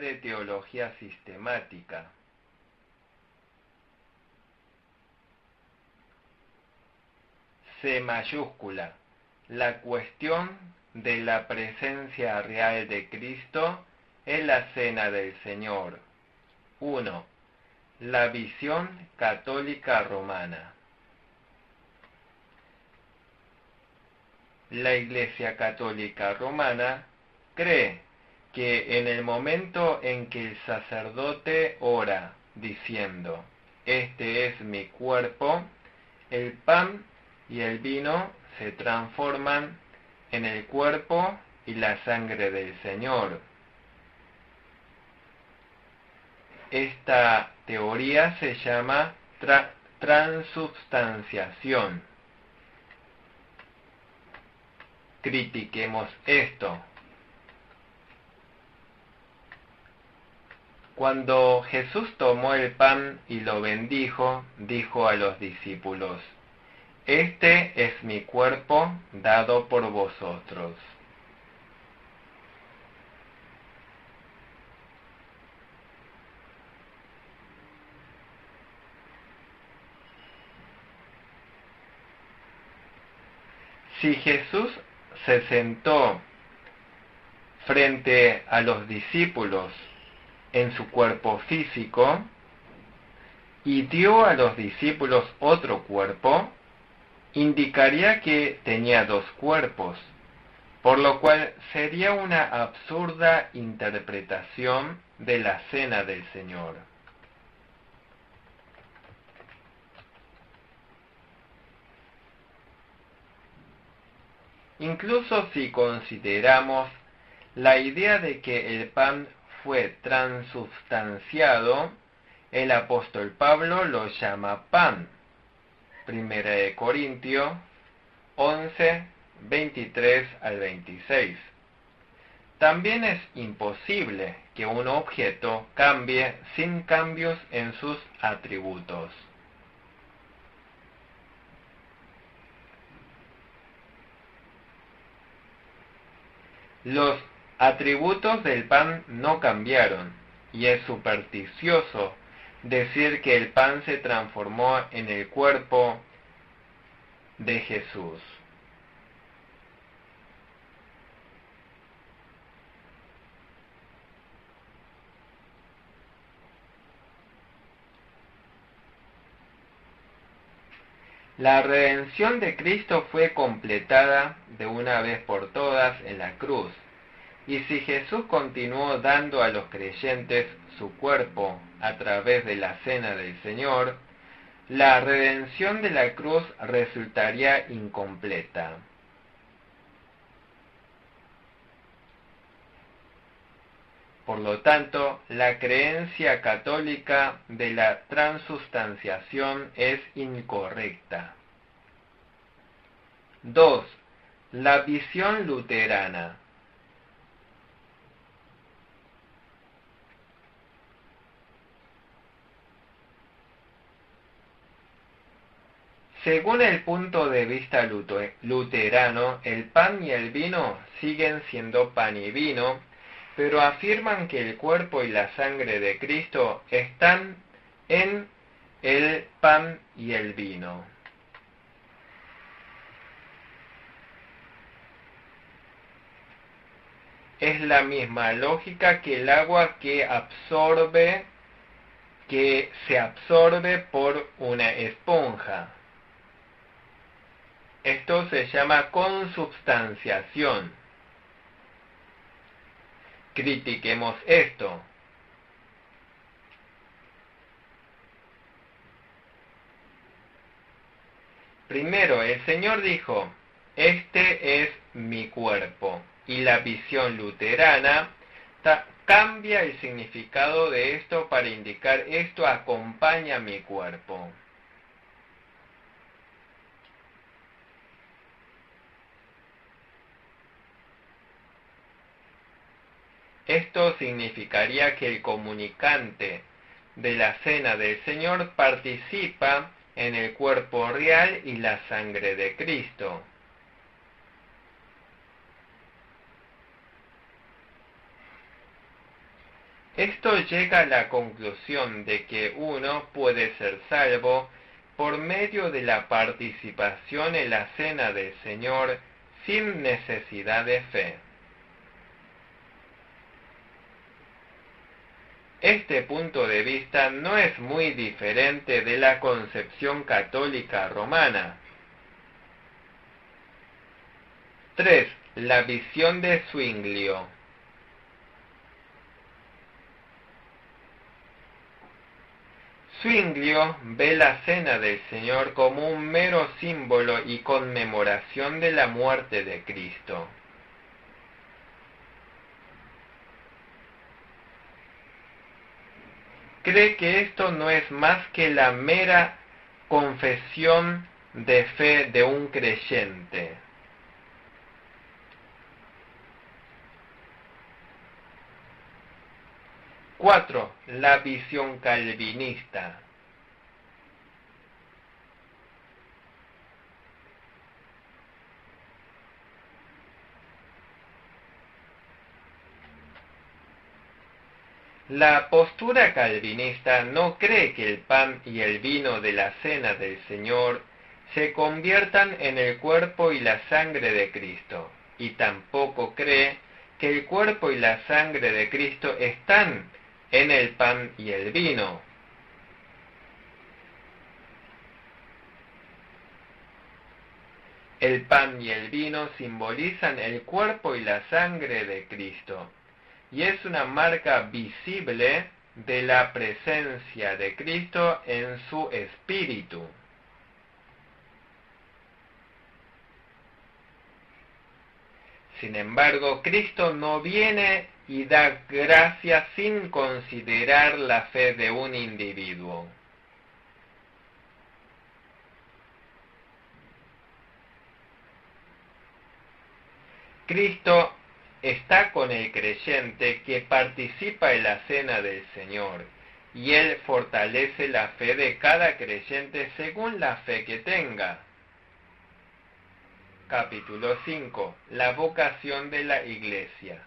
de teología sistemática. C mayúscula. La cuestión de la presencia real de Cristo en la Cena del Señor. 1. La visión católica romana. La Iglesia Católica Romana cree que en el momento en que el sacerdote ora diciendo, este es mi cuerpo, el pan y el vino se transforman en el cuerpo y la sangre del Señor. Esta teoría se llama transubstanciación. Critiquemos esto. Cuando Jesús tomó el pan y lo bendijo, dijo a los discípulos, este es mi cuerpo dado por vosotros. Si Jesús se sentó frente a los discípulos en su cuerpo físico y dio a los discípulos otro cuerpo, indicaría que tenía dos cuerpos, por lo cual sería una absurda interpretación de la Cena del Señor. Incluso si consideramos la idea de que el pan fue transubstanciado, el apóstol Pablo lo llama pan. 1 Corintios 11, 23 al 26. También es imposible que un objeto cambie sin cambios en sus atributos. Los atributos del pan no cambiaron, y es supersticioso decir que el pan se transformó en el cuerpo de Jesús. La redención de Cristo fue completada de una vez por todas en la cruz, y si Jesús continuó dando a los creyentes su cuerpo a través de la Cena del Señor, la redención de la cruz resultaría incompleta. Por lo tanto, la creencia católica de la transubstanciación es incorrecta. 2. La visión luterana. Según el punto de vista luterano, el pan y el vino siguen siendo pan y vino, pero afirman que el cuerpo y la sangre de Cristo están en el pan y el vino. Es la misma lógica que el agua que se absorbe por una esponja. Esto se llama consubstanciación. Critiquemos esto. Primero, el Señor dijo, este es mi cuerpo, y la visión luterana cambia el significado de esto para indicar esto acompaña mi cuerpo. Esto significaría que el comunicante de la Cena del Señor participa en el cuerpo real y la sangre de Cristo. Esto llega a la conclusión de que uno puede ser salvo por medio de la participación en la cena del Señor sin necesidad de fe. Este punto de vista no es muy diferente de la concepción católica romana. 3. La visión de Zwinglio. Zwinglio ve la cena del Señor como un mero símbolo y conmemoración de la muerte de Cristo. Cree que esto no es más que la mera confesión de fe de un creyente. 4. La visión calvinista. La postura calvinista no cree que el pan y el vino de la cena del Señor se conviertan en el cuerpo y la sangre de Cristo, y tampoco cree que el cuerpo y la sangre de Cristo están en el pan y el vino. El pan y el vino simbolizan el cuerpo y la sangre de Cristo, y es una marca visible de la presencia de Cristo en su espíritu. Sin embargo, Cristo no viene y da gracia sin considerar la fe de un individuo. Cristo está con el creyente que participa en la cena del Señor, y Él fortalece la fe de cada creyente según la fe que tenga. Capítulo 5. La vocación de la Iglesia.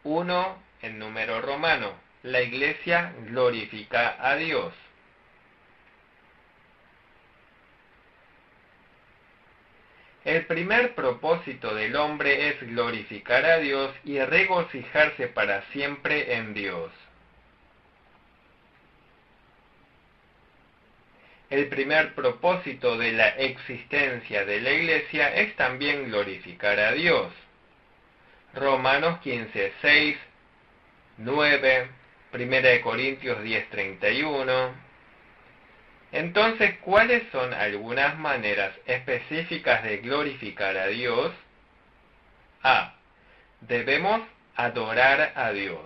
1. En número romano. La Iglesia glorifica a Dios. El primer propósito del hombre es glorificar a Dios y regocijarse para siempre en Dios. El primer propósito de la existencia de la Iglesia es también glorificar a Dios. Romanos 15, 6, 9, 1 Corintios 10, 31. Entonces, ¿cuáles son algunas maneras específicas de glorificar a Dios? A. Debemos adorar a Dios.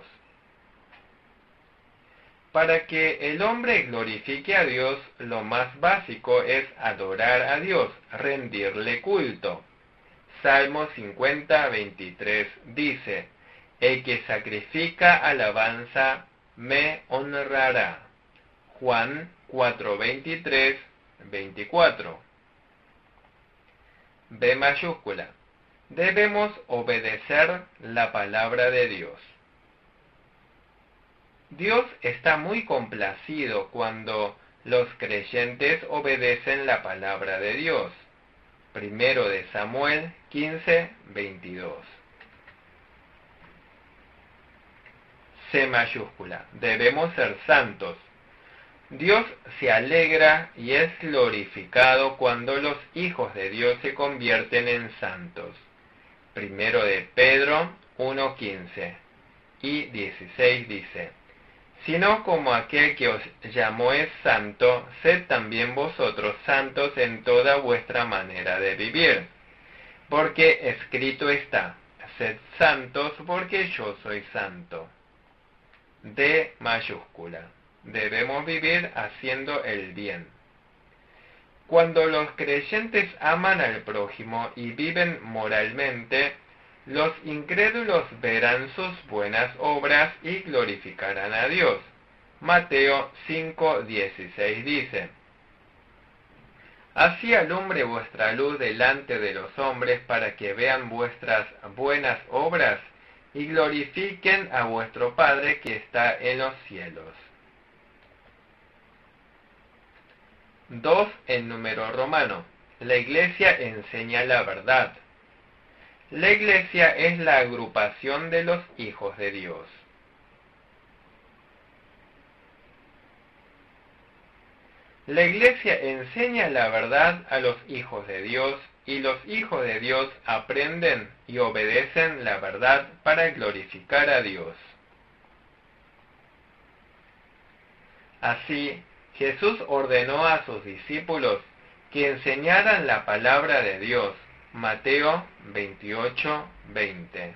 Para que el hombre glorifique a Dios, lo más básico es adorar a Dios, rendirle culto. Salmo 50, 23 dice: el que sacrifica alabanza me honrará. Juan 4, 23, 24. B mayúscula. Debemos obedecer la palabra de Dios. Dios está muy complacido cuando los creyentes obedecen la palabra de Dios. 1 de Samuel 15, 22. C mayúscula. Debemos ser santos. Dios se alegra y es glorificado cuando los hijos de Dios se convierten en santos. 1 de Pedro 1:15 y 16 dice: sino como aquel que os llamó es santo, sed también vosotros santos en toda vuestra manera de vivir. Porque escrito está: sed santos porque yo soy santo. D mayúscula. Debemos vivir haciendo el bien. Cuando los creyentes aman al prójimo y viven moralmente, los incrédulos verán sus buenas obras y glorificarán a Dios. Mateo 5:16 dice: así alumbre vuestra luz delante de los hombres para que vean vuestras buenas obras y glorifiquen a vuestro Padre que está en los cielos. 2 en número romano. La Iglesia enseña la verdad. La Iglesia es la agrupación de los hijos de Dios. La Iglesia enseña la verdad a los hijos de Dios y los hijos de Dios aprenden y obedecen la verdad para glorificar a Dios. Así, Jesús ordenó a sus discípulos que enseñaran la palabra de Dios. Mateo 28:20.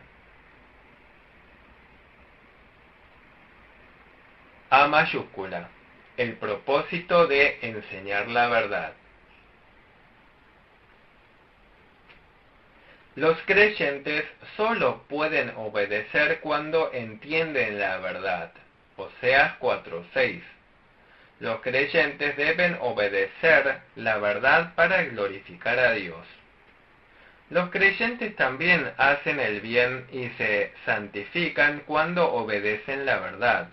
A mayúscula. El propósito de enseñar la verdad. Los creyentes solo pueden obedecer cuando entienden la verdad. Oseas 4:6. Los creyentes deben obedecer la verdad para glorificar a Dios. Los creyentes también hacen el bien y se santifican cuando obedecen la verdad.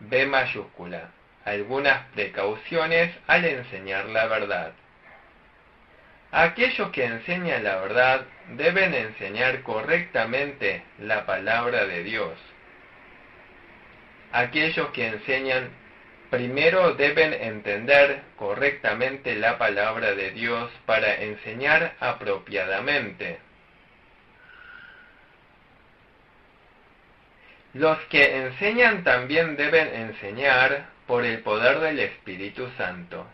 B mayúscula. Algunas precauciones al enseñar la verdad. Aquellos que enseñan la verdad deben enseñar correctamente la palabra de Dios. Aquellos que enseñan primero deben entender correctamente la palabra de Dios para enseñar apropiadamente. Los que enseñan también deben enseñar por el poder del Espíritu Santo.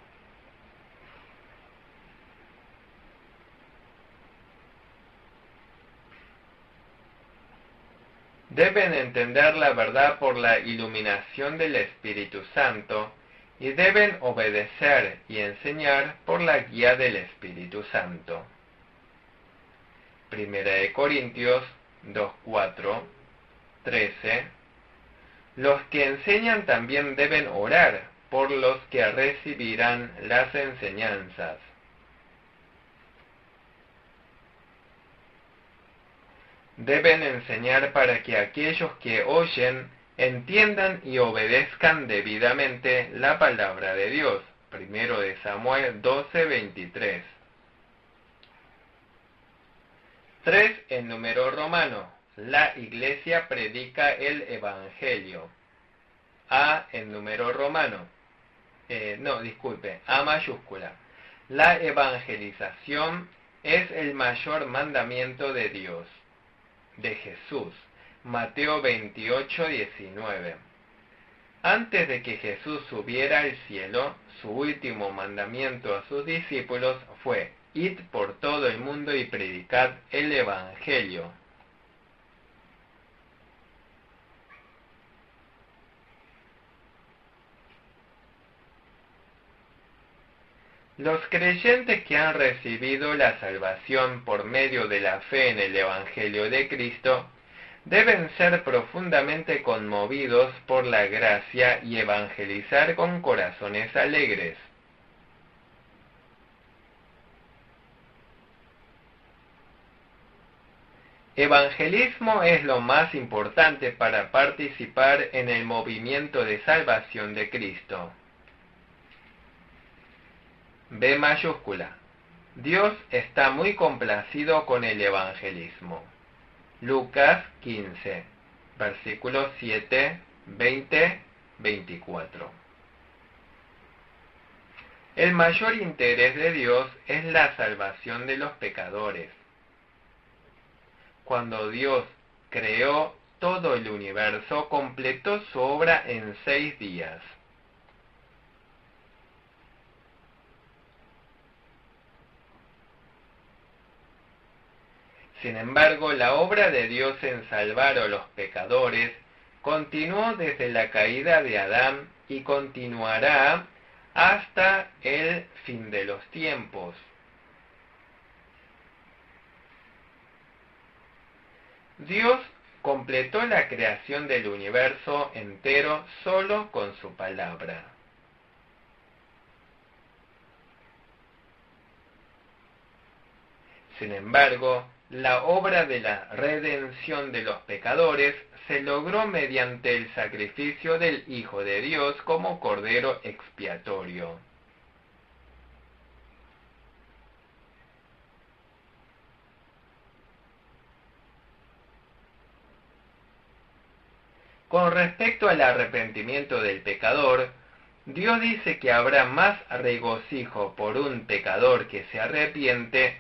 Deben entender la verdad por la iluminación del Espíritu Santo y deben obedecer y enseñar por la guía del Espíritu Santo. 1 Corintios 2:4, 13. Los que enseñan también deben orar por los que recibirán las enseñanzas. Deben enseñar para que aquellos que oyen entiendan y obedezcan debidamente la palabra de Dios. 1 Samuel 12:23. 3 en número romano. La Iglesia predica el Evangelio. A en número romano. A mayúscula. La evangelización es el mayor mandamiento de Dios, de Jesús. Mateo 28:19. Antes de que Jesús subiera al cielo, su último mandamiento a sus discípulos fue: id por todo el mundo y predicad el Evangelio. Los creyentes que han recibido la salvación por medio de la fe en el Evangelio de Cristo deben ser profundamente conmovidos por la gracia y evangelizar con corazones alegres. Evangelismo es lo más importante para participar en el movimiento de salvación de Cristo. B mayúscula. Dios está muy complacido con el evangelismo. Lucas 15, versículos 7, 20, 24. El mayor interés de Dios es la salvación de los pecadores. Cuando Dios creó todo el universo, completó su obra en 6 días. Sin embargo, la obra de Dios en salvar a los pecadores continuó desde la caída de Adán y continuará hasta el fin de los tiempos. Dios completó la creación del universo entero solo con su palabra. Sin embargo, La obra de la redención de los pecadores se logró mediante el sacrificio del Hijo de Dios como Cordero expiatorio. Con respecto al arrepentimiento del pecador, Dios dice que habrá más regocijo por un pecador que se arrepiente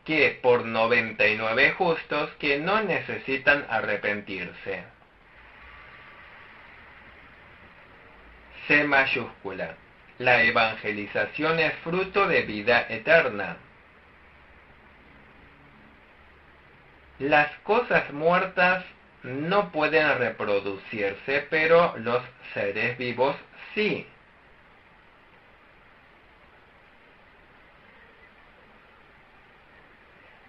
que por 99 justos que no necesitan arrepentirse. C mayúscula. La evangelización es fruto de vida eterna. Las cosas muertas no pueden reproducirse, pero los seres vivos sí.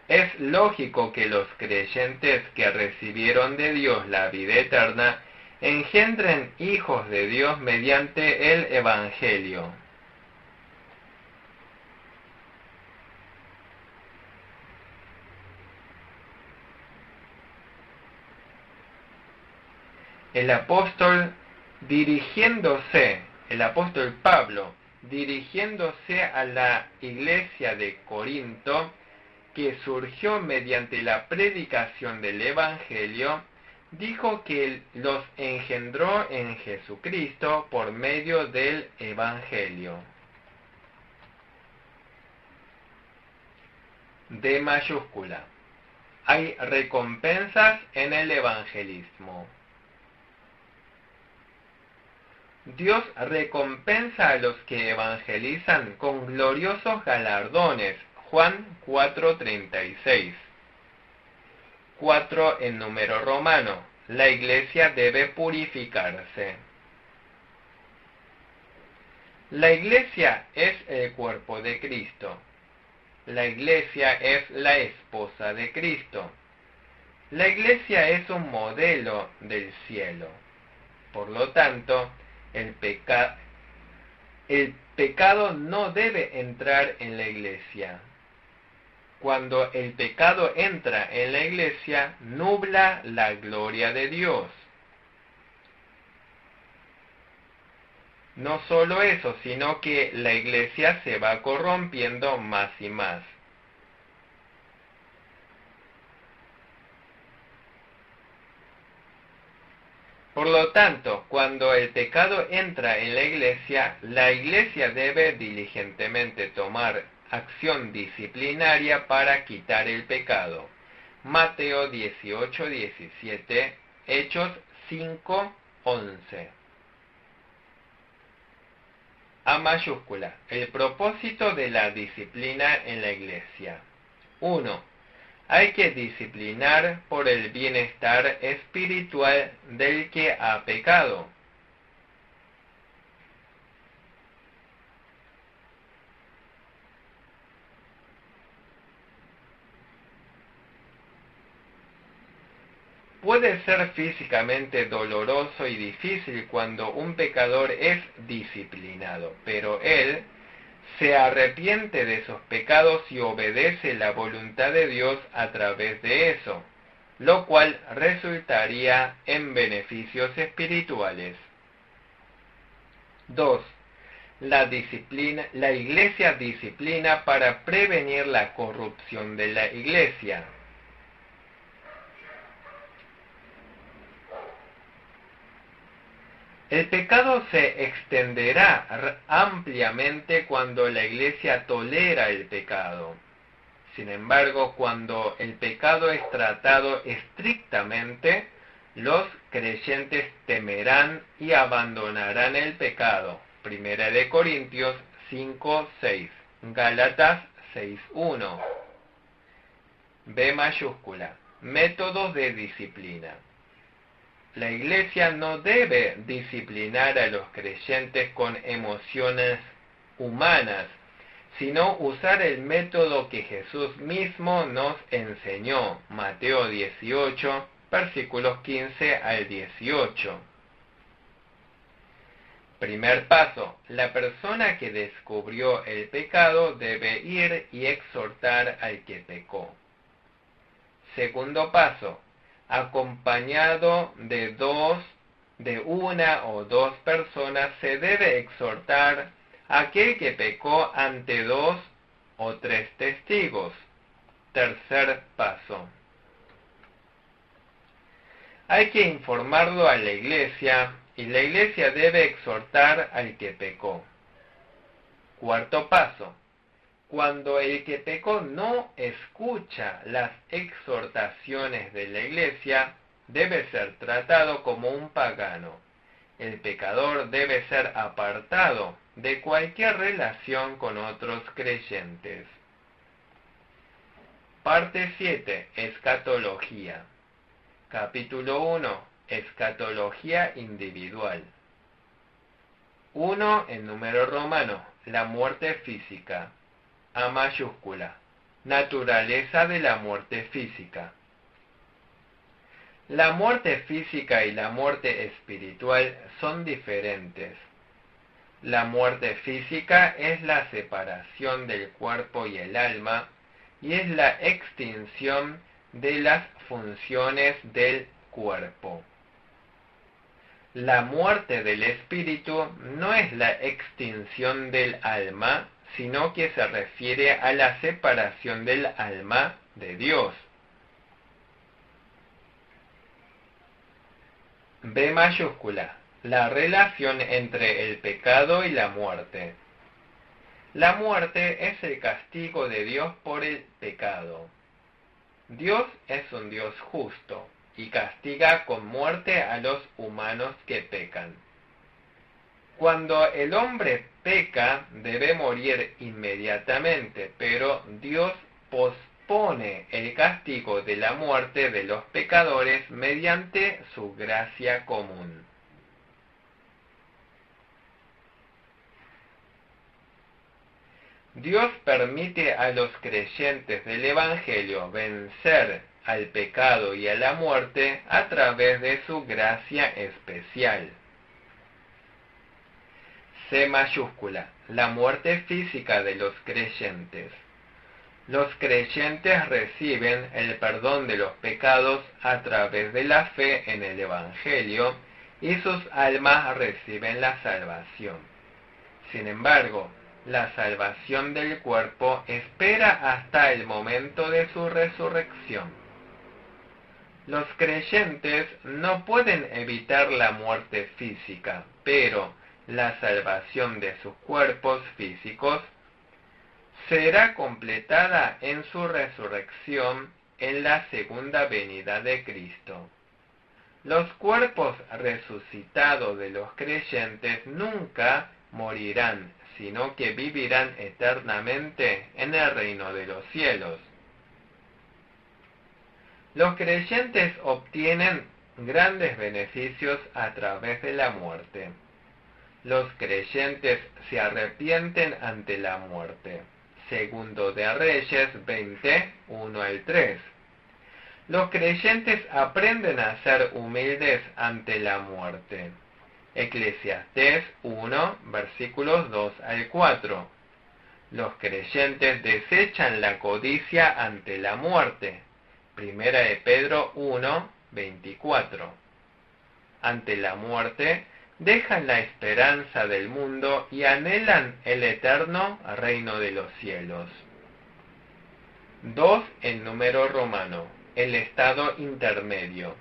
Es lógico que los creyentes que recibieron de Dios la vida eterna engendren hijos de Dios mediante el Evangelio. El apóstol Pablo, dirigiéndose a la iglesia de Corinto, que surgió mediante la predicación del Evangelio, dijo que los engendró en Jesucristo por medio del Evangelio. D mayúscula. Hay recompensas en el evangelismo. Dios recompensa a los que evangelizan con gloriosos galardones. Juan 4:36. 4 en número romano. La iglesia debe purificarse. La iglesia es el cuerpo de Cristo. La iglesia es la esposa de Cristo. La iglesia es un modelo del cielo. Por lo tanto, el pecado no debe entrar en la iglesia. Cuando el pecado entra en la iglesia, nubla la gloria de Dios. No solo eso, sino que la iglesia se va corrompiendo más y más. Por lo tanto, cuando el pecado entra en la iglesia debe diligentemente tomar acción disciplinaria para quitar el pecado. Mateo 18:17, Hechos 5:11. A mayúscula. El propósito de la disciplina en la iglesia. 1. Hay que disciplinar por el bienestar espiritual del que ha pecado. Puede ser físicamente doloroso y difícil cuando un pecador es disciplinado, pero él se arrepiente de sus pecados y obedece la voluntad de Dios a través de eso, lo cual resultaría en beneficios espirituales. 2. La iglesia disciplina para prevenir la corrupción de la iglesia. El pecado se extenderá ampliamente cuando la iglesia tolera el pecado. Sin embargo, cuando el pecado es tratado estrictamente, los creyentes temerán y abandonarán el pecado. 1 Corintios 5:6, Gálatas 6:1. B mayúscula. Métodos de disciplina. La iglesia no debe disciplinar a los creyentes con emociones humanas, sino usar el método que Jesús mismo nos enseñó. Mateo 18, versículos 15 al 18. Primer paso. La persona que descubrió el pecado debe ir y exhortar al que pecó. Segundo paso, acompañado de una o dos personas, se debe exhortar a aquel que pecó ante 2 o 3 testigos. Tercer paso, hay que informarlo a la iglesia y la iglesia debe exhortar al que pecó. Cuarto paso, cuando el que pecó no escucha las exhortaciones de la iglesia, debe ser tratado como un pagano. El pecador debe ser apartado de cualquier relación con otros creyentes. Parte 7. Escatología. Capítulo 1. Escatología individual. 1 en número romano. La muerte física. A mayúscula. Naturaleza de la muerte física. La muerte física y la muerte espiritual son diferentes. La muerte física es la separación del cuerpo y el alma y es la extinción de las funciones del cuerpo. La muerte del espíritu no es la extinción del alma, sino que se refiere a la separación del alma de Dios. B mayúscula. La relación entre el pecado y la muerte. La muerte es el castigo de Dios por el pecado. Dios es un Dios justo y castiga con muerte a los humanos que pecan. Cuando el hombre peca, debe morir inmediatamente, pero Dios pospone el castigo de la muerte de los pecadores mediante su gracia común. Dios permite a los creyentes del Evangelio vencer al pecado y a la muerte a través de su gracia especial. C mayúscula. La muerte física de los creyentes. Los creyentes reciben el perdón de los pecados a través de la fe en el Evangelio y sus almas reciben la salvación. Sin embargo, la salvación del cuerpo espera hasta el momento de su resurrección. Los creyentes no pueden evitar la muerte física, pero la salvación de sus cuerpos físicos será completada en su resurrección en la segunda venida de Cristo. Los cuerpos resucitados de los creyentes nunca morirán, sino que vivirán eternamente en el reino de los cielos. Los creyentes obtienen grandes beneficios a través de la muerte. Los creyentes se arrepienten ante la muerte. Segundo de Reyes 20, 1 al 3. Los creyentes aprenden a ser humildes ante la muerte. Eclesiastés 1, versículos 2 al 4. Los creyentes desechan la codicia ante la muerte. Primera de Pedro 1, 24. Ante la muerte, dejan la esperanza del mundo y anhelan el eterno reino de los cielos. 2 en número romano. El estado intermedio.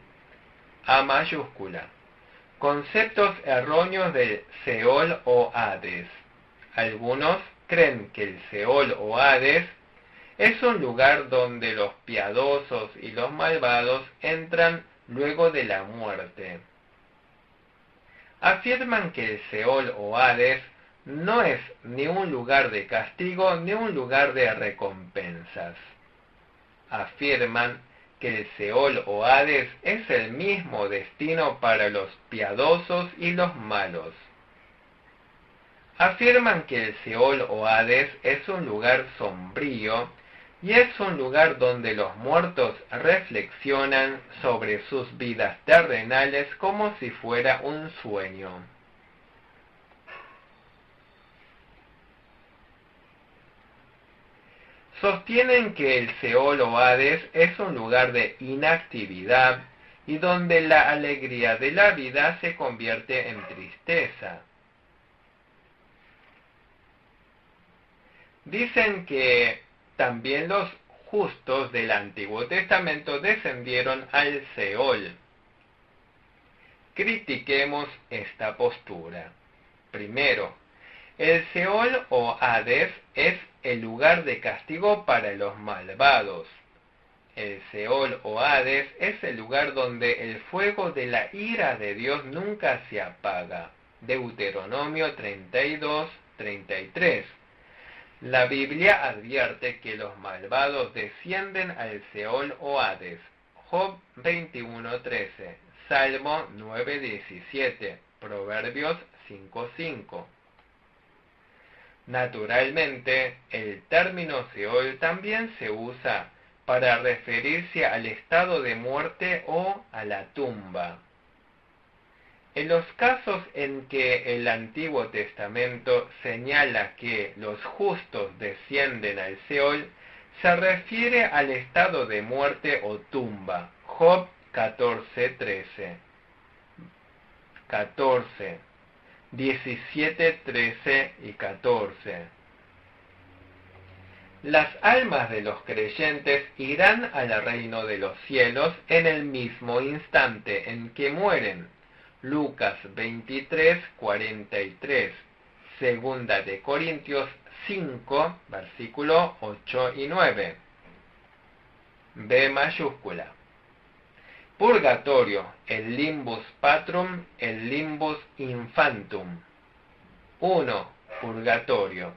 A mayúscula. Conceptos erróneos del Seol o Hades. Algunos creen que el Seol o Hades es un lugar donde los piadosos y los malvados entran luego de la muerte. Afirman que el Seol o Hades no es ni un lugar de castigo ni un lugar de recompensas. Afirman que el Seol o Hades es el mismo destino para los piadosos y los malos. Afirman que el Seol o Hades es un lugar sombrío y es un lugar donde los muertos reflexionan sobre sus vidas terrenales como si fuera un sueño. Sostienen que el Seol o Hades es un lugar de inactividad y donde la alegría de la vida se convierte en tristeza. Dicen que también los justos del Antiguo Testamento descendieron al Seol. Critiquemos esta postura. Primero, el Seol o Hades es el lugar de castigo para los malvados. El Seol o Hades es el lugar donde el fuego de la ira de Dios nunca se apaga. Deuteronomio 32:33. La Biblia advierte que los malvados descienden al Seol o Hades. Job 21:13, Salmo 9:17, Proverbios 5:5. Naturalmente, el término Seol también se usa para referirse al estado de muerte o a la tumba. En los casos en que el Antiguo Testamento señala que los justos descienden al Seol, se refiere al estado de muerte o tumba. Job 14:13. 14, 17, 13 y 14. Las almas de los creyentes irán al reino de los cielos en el mismo instante en que mueren. Lucas 23:43, Segunda de Corintios 5, versículo 8 y 9. B mayúscula. Purgatorio, el limbus patrum, el limbus infantum. 1. Purgatorio.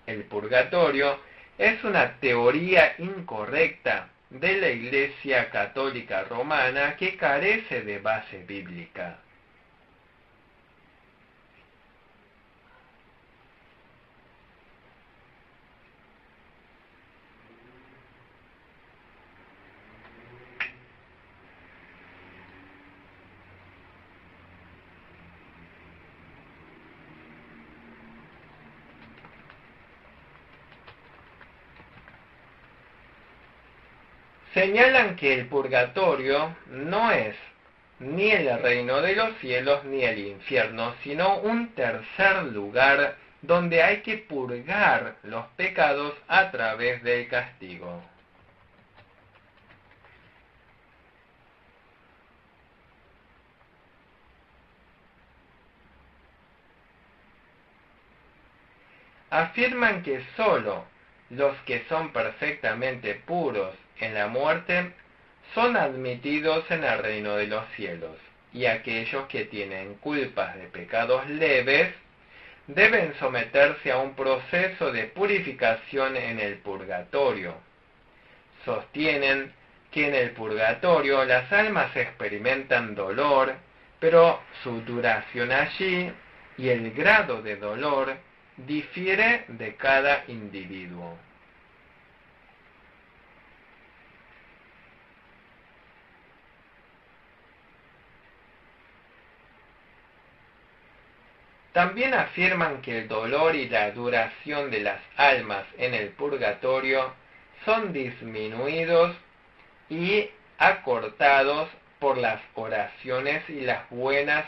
El purgatorio es una teoría incorrecta de la Iglesia Católica Romana que carece de base bíblica. Señalan que el purgatorio no es ni el reino de los cielos ni el infierno, sino un tercer lugar donde hay que purgar los pecados a través del castigo. Afirman que sólo los que son perfectamente puros en la muerte son admitidos en el reino de los cielos, y aquellos que tienen culpas de pecados leves deben someterse a un proceso de purificación en el purgatorio. Sostienen que en el purgatorio las almas experimentan dolor, pero su duración allí y el grado de dolor difiere de cada individuo. También afirman que el dolor y la duración de las almas en el purgatorio son disminuidos y acortados por las oraciones y las buenas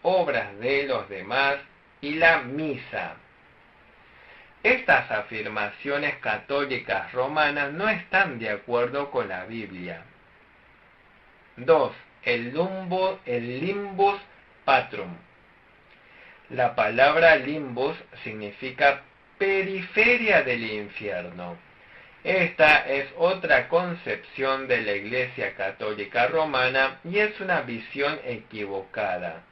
obras de los demás y la misa. Estas afirmaciones católicas romanas no están de acuerdo con la Biblia. 2. El limbus patrum. La palabra limbus significa periferia del infierno. Esta es otra concepción de la Iglesia Católica Romana y es una visión equivocada.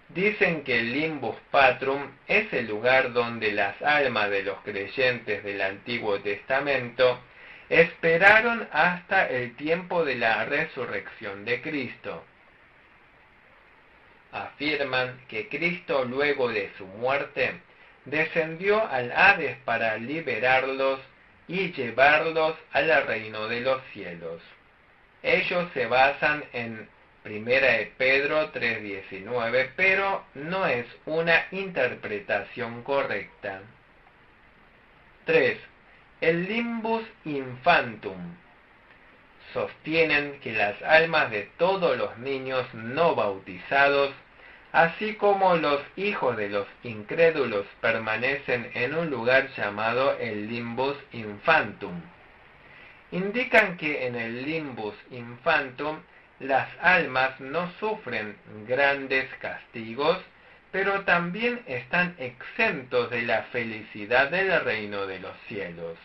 Dicen que el limbus patrum es el lugar donde las almas de los creyentes del Antiguo Testamento esperaron hasta el tiempo de la resurrección de Cristo. Afirman que Cristo, luego de su muerte, descendió al Hades para liberarlos y llevarlos al reino de los cielos. Ellos se basan en 1 de Pedro 3:19, pero no es una interpretación correcta. 3. El limbus infantum. Sostienen que las almas de todos los niños no bautizados, así como los hijos de los incrédulos, permanecen en un lugar llamado el limbus infantum. Indican que en el limbus infantum las almas no sufren grandes castigos, pero también están exentos de la felicidad del reino de los cielos.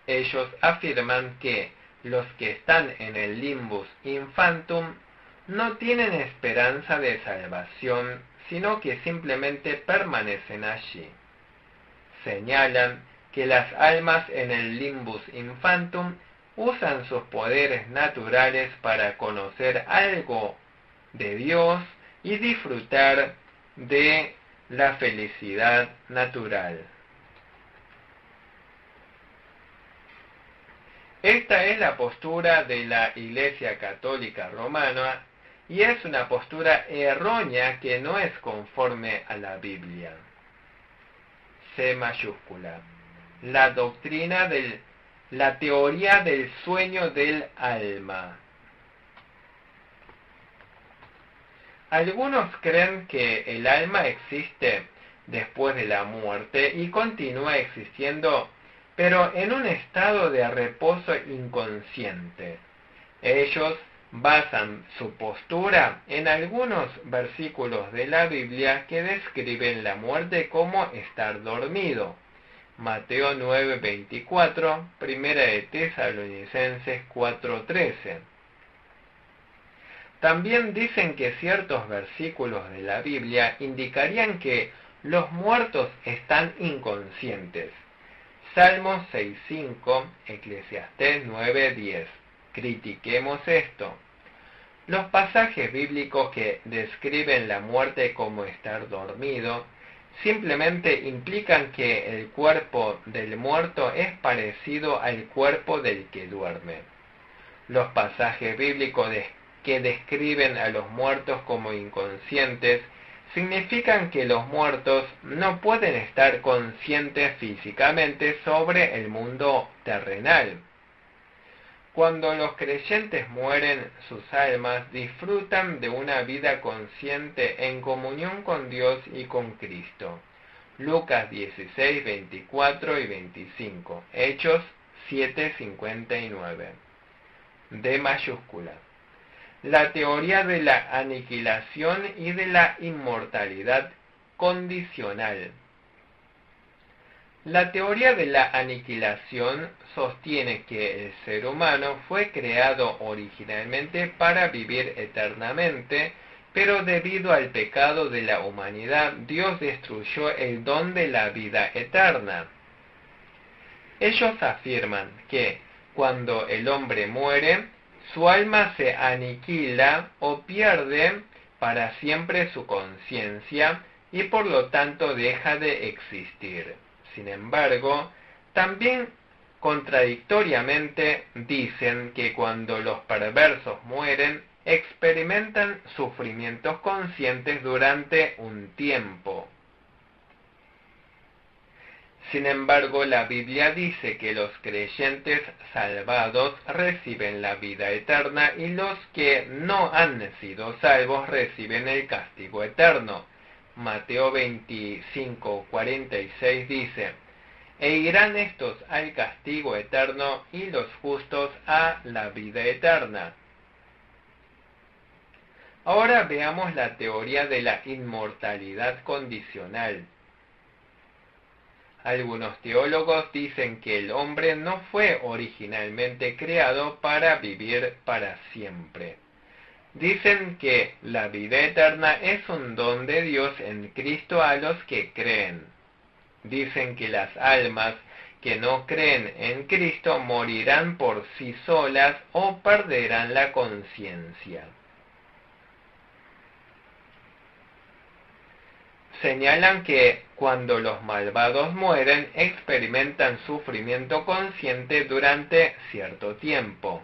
Ellos afirman que los que están en el limbus infantum no tienen esperanza de salvación, sino que simplemente permanecen allí. Señalan que las almas en el limbus infantum usan sus poderes naturales para conocer algo de Dios y disfrutar de la felicidad natural. Esta es la postura de la Iglesia Católica Romana y es una postura errónea que no es conforme a la Biblia. C mayúscula. La teoría del sueño del alma. Algunos creen que el alma existe después de la muerte y continúa existiendo, pero en un estado de reposo inconsciente. Ellos basan su postura en algunos versículos de la Biblia que describen la muerte como estar dormido. Mateo 9:24, Primera de Tesalonicenses 4:13. También dicen que ciertos versículos de la Biblia indicarían que los muertos están inconscientes. Salmos 6:5, Eclesiastés 9:10. Critiquemos esto. Los pasajes bíblicos que describen la muerte como estar dormido simplemente implican que el cuerpo del muerto es parecido al cuerpo del que duerme. Los pasajes bíblicos que describen a los muertos como inconscientes significan que los muertos no pueden estar conscientes físicamente sobre el mundo terrenal. Cuando los creyentes mueren, sus almas disfrutan de una vida consciente en comunión con Dios y con Cristo. Lucas 16, 24 y 25. Hechos 7, 59. D mayúscula. La teoría de la aniquilación y de la inmortalidad condicional. La teoría de la aniquilación sostiene que el ser humano fue creado originalmente para vivir eternamente, pero debido al pecado de la humanidad, Dios destruyó el don de la vida eterna. Ellos afirman que cuando el hombre muere, su alma se aniquila o pierde para siempre su conciencia y por lo tanto deja de existir. Sin embargo, también contradictoriamente dicen que cuando los perversos mueren, experimentan sufrimientos conscientes durante un tiempo. Sin embargo, la Biblia dice que los creyentes salvados reciben la vida eterna y los que no han sido salvos reciben el castigo eterno. Mateo 25:46 dice: E irán estos al castigo eterno y los justos a la vida eterna. Ahora veamos la teoría de la inmortalidad condicional. Algunos teólogos dicen que el hombre no fue originalmente creado para vivir para siempre. Dicen que la vida eterna es un don de Dios en Cristo a los que creen. Dicen que las almas que no creen en Cristo morirán por sí solas o perderán la conciencia. Señalan que cuando los malvados mueren experimentan sufrimiento consciente durante cierto tiempo.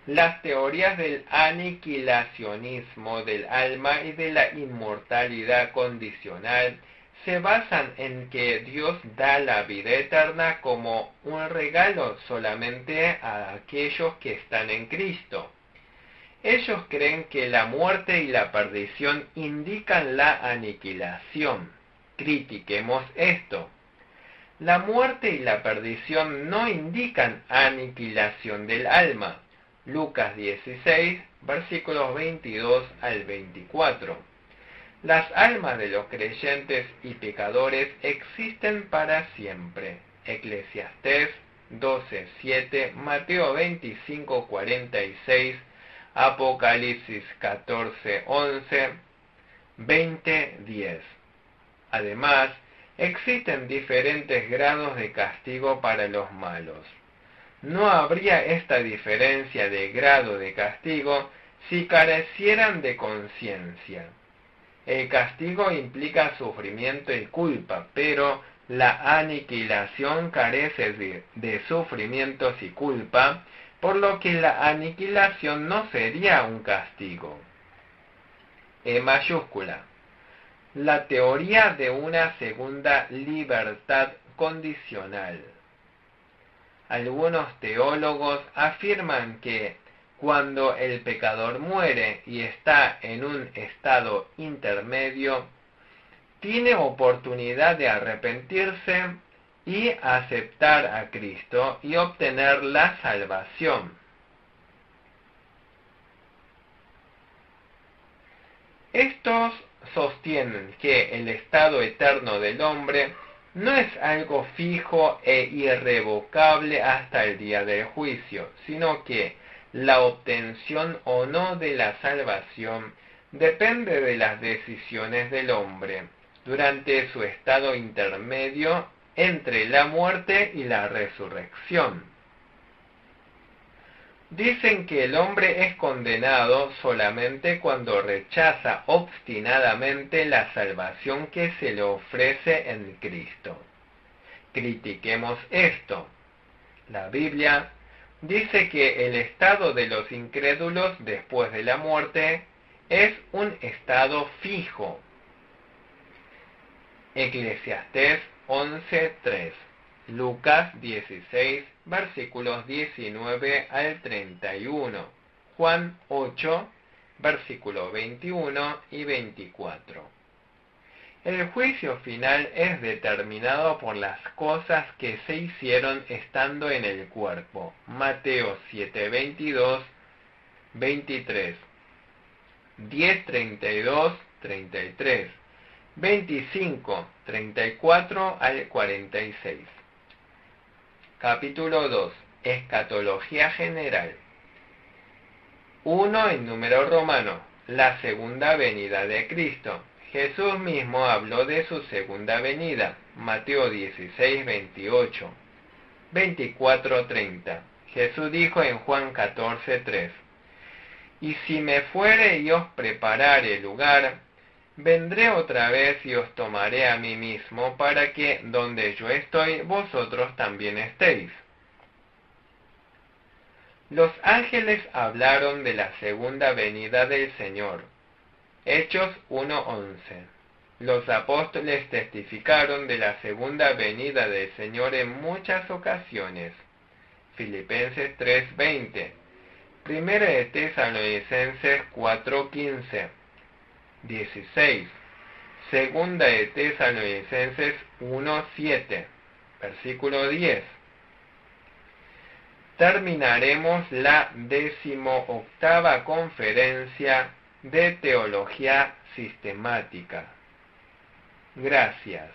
Las teorías del aniquilacionismo del alma y de la inmortalidad condicional se basan en que Dios da la vida eterna como un regalo solamente a aquellos que están en Cristo. Ellos creen que la muerte y la perdición indican la aniquilación. Critiquemos esto. La muerte y la perdición no indican aniquilación del alma. Lucas 16, versículos 22 al 24. Las almas de los creyentes y pecadores existen para siempre. Eclesiastés 12:7, Mateo 25:46, Apocalipsis 14:11, 20:10. Además, existen diferentes grados de castigo para los malos. No habría esta diferencia de grado de castigo si carecieran de conciencia. El castigo implica sufrimiento y culpa, pero la aniquilación carece de sufrimientos y culpa, por lo que la aniquilación no sería un castigo. E mayúscula. La teoría de una segunda libertad condicional. Algunos teólogos afirman que cuando el pecador muere y está en un estado intermedio, tiene oportunidad de arrepentirse y aceptar a Cristo y obtener la salvación. Estos sostienen que el estado eterno del hombre no es algo fijo e irrevocable hasta el día del juicio, sino que la obtención o no de la salvación depende de las decisiones del hombre durante su estado intermedio entre la muerte y la resurrección. Dicen que el hombre es condenado solamente cuando rechaza obstinadamente la salvación que se le ofrece en Cristo. Critiquemos esto. La Biblia dice que el estado de los incrédulos después de la muerte es un estado fijo. Eclesiastés 11:3, Lucas 16, versículos 19 al 31, Juan 8, versículos 21 y 24. El juicio final es determinado por las cosas que se hicieron estando en el cuerpo. Mateo 7:22, 23, 10:32, 33, 25, 34 al 46. Capítulo 2. Escatología general. 1 en número romano. La segunda venida de Cristo. Jesús mismo habló de su segunda venida. Mateo 16, 28. 24, 30. Jesús dijo en Juan 14, 3. Y si me fuere y os preparare lugar, vendré otra vez y os tomaré a mí mismo, para que donde yo estoy, vosotros también estéis. Los ángeles hablaron de la segunda venida del Señor. Hechos 1:11. Los apóstoles testificaron de la segunda venida del Señor en muchas ocasiones. Filipenses 3:20. Primera de Tesalonicenses 4:15. 16. Segunda de Tesalonicenses 1:7, versículo 10. Terminaremos la 18ª conferencia de teología sistemática. Gracias.